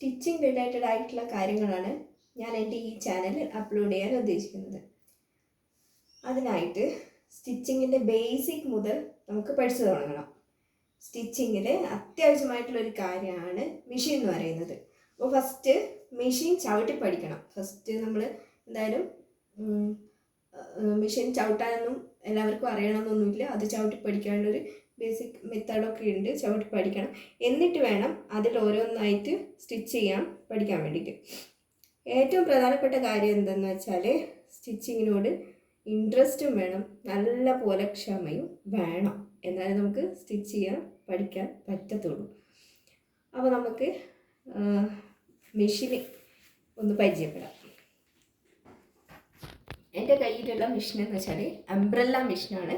Stitching related ആയിട്ടുള്ള കാര്യങ്ങളാണ് ഞാൻ എൻ്റെ ഈ ചാനലിൽ അപ്ലോഡ് ചെയ്യാൻ ഉദ്ദേശിക്കുന്നത്. അതിനായിട്ട് സ്റ്റിച്ചിങ്ങിൻ്റെ ബേസിക് മുതൽ നമുക്ക് പഠിച്ചു തുടങ്ങണം. സ്റ്റിച്ചിങ്ങിൽ അത്യാവശ്യമായിട്ടുള്ളൊരു കാര്യമാണ് മെഷീൻ എന്ന് പറയുന്നത്. അപ്പോൾ ഫസ്റ്റ് മെഷീൻ ചവിട്ടി പഠിക്കണം. ഫസ്റ്റ് നമ്മൾ എന്തായാലും മെഷീൻ ചവിട്ടാനൊന്നും എല്ലാവർക്കും അറിയണമെന്നൊന്നുമില്ല. അത് ചവിട്ടി പഠിക്കാനുള്ളൊരു ബേസിക് മെത്തേഡൊക്കെ ഉണ്ട്. ചവിട്ടി പഠിക്കണം. എന്നിട്ട് വേണം അതിൽ ഓരോന്നായിട്ട് സ്റ്റിച്ച് ചെയ്യാൻ പഠിക്കാൻ വേണ്ടിയിട്ട്. ഏറ്റവും പ്രധാനപ്പെട്ട കാര്യം എന്തെന്ന് വെച്ചാൽ സ്റ്റിച്ചിങ്ങിനോട് ഇൻട്രസ്റ്റും വേണം, നല്ല പോലെ ക്ഷമയും വേണം. എന്നാലും നമുക്ക് സ്റ്റിച്ച് ചെയ്യാൻ പഠിക്കാൻ പറ്റത്തുള്ളൂ. അപ്പോൾ നമുക്ക് മെഷീൻ ഒന്ന് പരിചയപ്പെടാം. എൻ്റെ കയ്യിലുള്ള മെഷീൻ എന്ന് വെച്ചാൽ അംബ്രല്ല മെഷീനാണ്.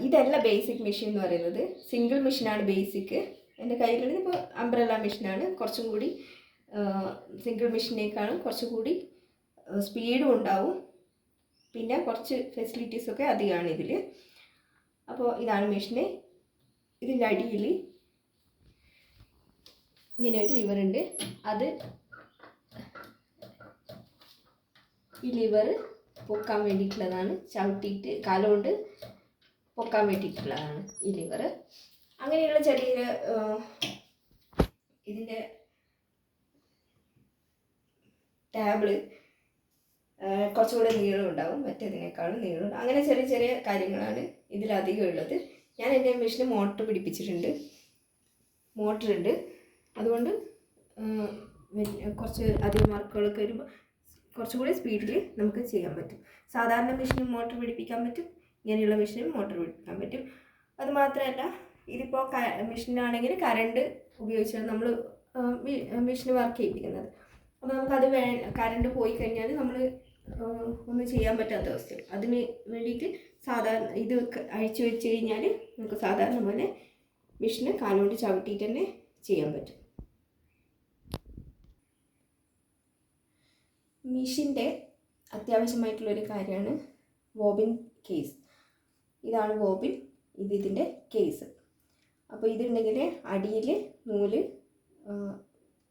ഇതല്ല ബേസിക് മെഷീൻ എന്ന് പറയുന്നത്, സിംഗിൾ മെഷീനാണ് ബേസിക്. എൻ്റെ കയ്യിലുള്ളത് ഇപ്പോൾ അംബ്രല്ല മെഷീനാണ്. കുറച്ചും കൂടി സിംഗിൾ മെഷീനേക്കാളും കുറച്ചുകൂടി സ്പീഡും ഉണ്ടാവും, പിന്നെ കുറച്ച് ഫെസിലിറ്റീസൊക്കെ അധികമാണ് ഇതിൽ. അപ്പോൾ ഇതാണ് മെഷീന്. ഇതിൻ്റെ അടിയിൽ ഇങ്ങനെ ഒരു ലിവർ ഉണ്ട്. അത് ഈ ലിവർ പൊക്കാൻ വേണ്ടിയിട്ടുള്ളതാണ്. ചവിട്ടിയിട്ട് കാലുകൊണ്ട് പൊക്കാൻ വേണ്ടിയിട്ടുള്ളതാണ് ഈ ലിവർ. അങ്ങനെയുള്ള ചെറിയ ഇതിൻ്റെ ടാബിള് കുറച്ചുകൂടെ നീളം ഉണ്ടാവും, മറ്റേതിനേക്കാളും നീളം. അങ്ങനെ ചെറിയ ചെറിയ കാര്യങ്ങളാണ് ഇതിലധികം ഉള്ളത്. ഞാൻ എൻ്റെ മെഷീന് മോട്ടർ പിടിപ്പിച്ചിട്ടുണ്ട്, മോട്ടറുണ്ട്. അതുകൊണ്ട് കുറച്ച് അധികം വർക്കുകളൊക്കെ വരുമ്പോൾ കുറച്ചുകൂടി സ്പീഡിൽ നമുക്ക് ചെയ്യാൻ പറ്റും. സാധാരണ മെഷീനും മോട്ടർ പിടിപ്പിക്കാൻ പറ്റും, ഇങ്ങനെയുള്ള മെഷീനും മോട്ടർ പിടിപ്പിക്കാൻ പറ്റും. അതുമാത്രമല്ല, ഇതിപ്പോൾ മെഷീനാണെങ്കിൽ കറണ്ട് ഉപയോഗിച്ചാണ് നമ്മൾ മെഷീന് വർക്ക് ചെയ്യിപ്പിക്കുന്നത്. അപ്പോൾ നമുക്കത് കറണ്ട് പോയി കഴിഞ്ഞാൽ നമ്മൾ ഒന്നും ചെയ്യാൻ പറ്റാത്ത അവസ്ഥ. അതിന് വേണ്ടിയിട്ട് സാധാരണ ഇത് അഴിച്ചു വെച്ച് കഴിഞ്ഞാൽ നമുക്ക് സാധാരണ പോലെ മെഷീന് കാലുകൊണ്ട് ചവിട്ടിയിട്ട് തന്നെ ചെയ്യാൻ പറ്റും. മെഷീൻ്റെ അത്യാവശ്യമായിട്ടുള്ളൊരു കാര്യമാണ് ബോബിൻ കേസ്. ഇതാണ് ബോബിൻ, ഇതിൻ്റെ കേസ്. അപ്പോൾ ഇതുണ്ടെങ്കിൽ അടിയിൽ നൂല്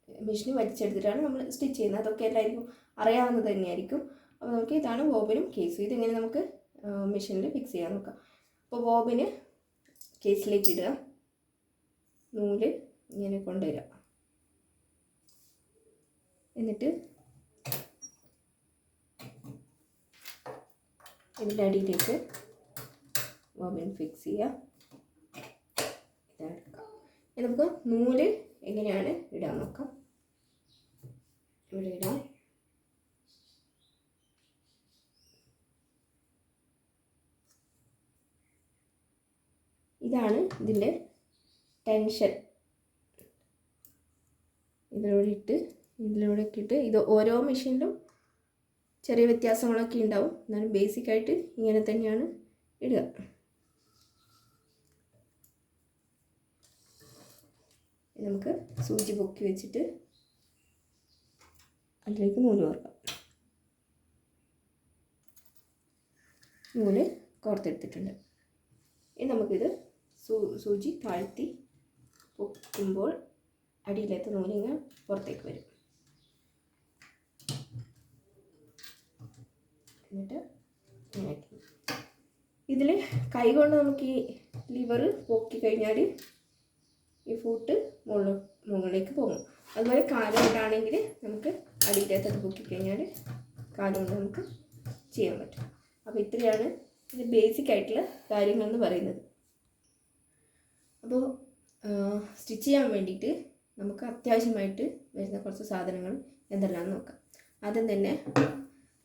മെഷീന് വലിച്ചെടുത്തിട്ടാണ് നമ്മൾ സ്റ്റിച്ച് ചെയ്യുന്നത്. അതൊക്കെ എല്ലാവർക്കും അറിയാവുന്നത് തന്നെയായിരിക്കും. അപ്പോൾ നമുക്ക് ഇതാണ് ബോബിനും കേസും. ഇതിങ്ങനെ നമുക്ക് മെഷീനിൽ ഫിക്സ് ചെയ്യാൻ നോക്കാം. അപ്പോൾ ബോബിന് കേസിലേക്ക് ഇടുക, നൂല് ഇങ്ങനെ കൊണ്ടുവരിക, എന്നിട്ട് ഇതിൻ്റെ അടിയിലേക്ക് ബോബിൻ ഫിക്സ് ചെയ്യുക. ഇതെടുക്കാം. നമുക്ക് നൂല് എങ്ങനെയാണ് ഇടാൻ നോക്കാം. ഇവിടെ ഇടാം. ഇതാണ് ഇതിൻ്റെ ടെൻഷൻ. ഇതിലൂടെ ഇട്ട് ഇത് ഓരോ മെഷീനിലും ചെറിയ വ്യത്യാസങ്ങളൊക്കെ ഉണ്ടാവും. എന്നാലും ബേസിക്കായിട്ട് ഇങ്ങനെ തന്നെയാണ് ഇടുക. നമുക്ക് സൂചി പൊക്കി വെച്ചിട്ട് അതിലേക്ക് നൂല് കോർക്കാം. നൂല് കോർത്തെടുത്തിട്ടുണ്ട്. ഇനി നമുക്കിത് സൂചി താഴ്ത്തി പൊക്കുമ്പോൾ അടിയിലത്തെ നൂലിങ്ങനെ പുറത്തേക്ക് വരും. എന്നിട്ട് ഇതിൽ കൈ കൊണ്ട് നമുക്ക് ഈ ലിവർ പൊക്കി കഴിഞ്ഞാൽ ഈ ഫൂട്ട് മുകളിലേക്ക് പോകും. അതുപോലെ കാലുകൊണ്ടാണെങ്കിൽ നമുക്ക് അടിയിലേക്കത് പൊക്കിക്കഴിഞ്ഞാൽ കാലുകൊണ്ട് നമുക്ക് ചെയ്യാൻ പറ്റും. അപ്പോൾ ഇത്രയാണ് ഇത് ബേസിക് ആയിട്ടുള്ള കാര്യങ്ങളെന്ന് പറയുന്നത്. അപ്പോൾ സ്റ്റിച്ച് ചെയ്യാൻ വേണ്ടിയിട്ട് നമുക്ക് അത്യാവശ്യമായിട്ട് വരുന്ന കുറച്ച് സാധനങ്ങൾ എന്തെല്ലാമെന്ന് നോക്കാം. ആദ്യം തന്നെ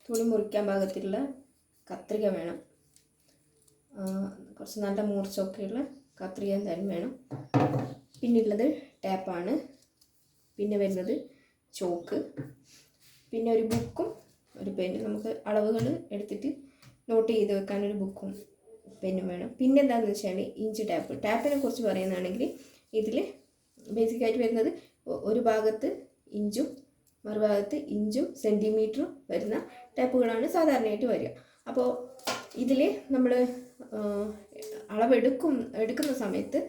തുണി മുറിക്കാൻ പാകത്തിലുള്ള കത്രിക വേണം. കുറച്ച് നല്ല മൂർച്ചയൊക്കെയുള്ള കത്രിക എന്തായാലും വേണം. പിന്നുള്ളത് ടാപ്പാണ്. പിന്നെ വരുന്നത് ചോക്ക്, പിന്നെ ഒരു ബുക്കും ഒരു പെന്നും. നമുക്ക് അളവുകൾ എടുത്തിട്ട് നോട്ട് ചെയ്ത് വെക്കാനൊരു ബുക്കും പെന്നും വേണം. പിന്നെ എന്താണെന്ന് വെച്ചാൽ ഇഞ്ച് ടാപ്പ്. ടാപ്പിനെ കുറിച്ച് പറയുകയാണെങ്കിൽ ഇതിൽ ബേസിക്കായിട്ട് വരുന്നത് ഒരു ഭാഗത്ത് ഇഞ്ചും മറുഭാഗത്ത് ഇഞ്ചും സെൻറ്റിമീറ്ററും വരുന്ന ടാപ്പുകളാണ് സാധാരണയായിട്ട് വരിക. അപ്പോൾ ഇതിൽ നമ്മൾ എടുക്കുന്ന സമയത്ത്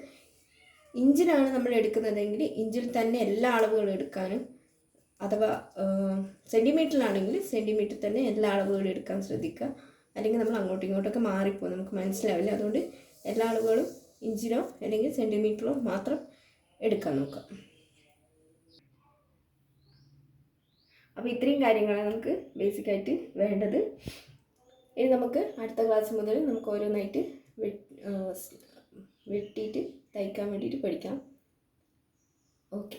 ഇഞ്ചിനാണ് നമ്മൾ എടുക്കുന്നതെങ്കിൽ ഇഞ്ചിൽ തന്നെ എല്ലാ അളവുകളും എടുക്കാനും, അഥവാ സെൻറ്റിമീറ്ററിലാണെങ്കിൽ സെൻറ്റിമീറ്റർ തന്നെ എല്ലാ അളവുകളും എടുക്കാൻ ശ്രദ്ധിക്കുക. അല്ലെങ്കിൽ നമ്മൾ അങ്ങോട്ടും ഇങ്ങോട്ടൊക്കെ മാറിപ്പോകും, നമുക്ക് മനസ്സിലാവില്ല. അതുകൊണ്ട് എല്ലാ അളവുകളും ഇഞ്ചിനോ അല്ലെങ്കിൽ സെൻറ്റിമീറ്ററോ മാത്രം എടുക്കാൻ നോക്കാം. അപ്പോൾ ഇത്രയും കാര്യങ്ങളാണ് നമുക്ക് ബേസിക്കായിട്ട് വേണ്ടത്. ഇനി നമുക്ക് അടുത്ത ക്ലാസ് മുതൽ നമുക്ക് ഓരോന്നായിട്ട് വെട്ടിയിട്ട് തയ്ക്കാൻ വേണ്ടിയിട്ട് പഠിക്കാം. ഓക്കെ.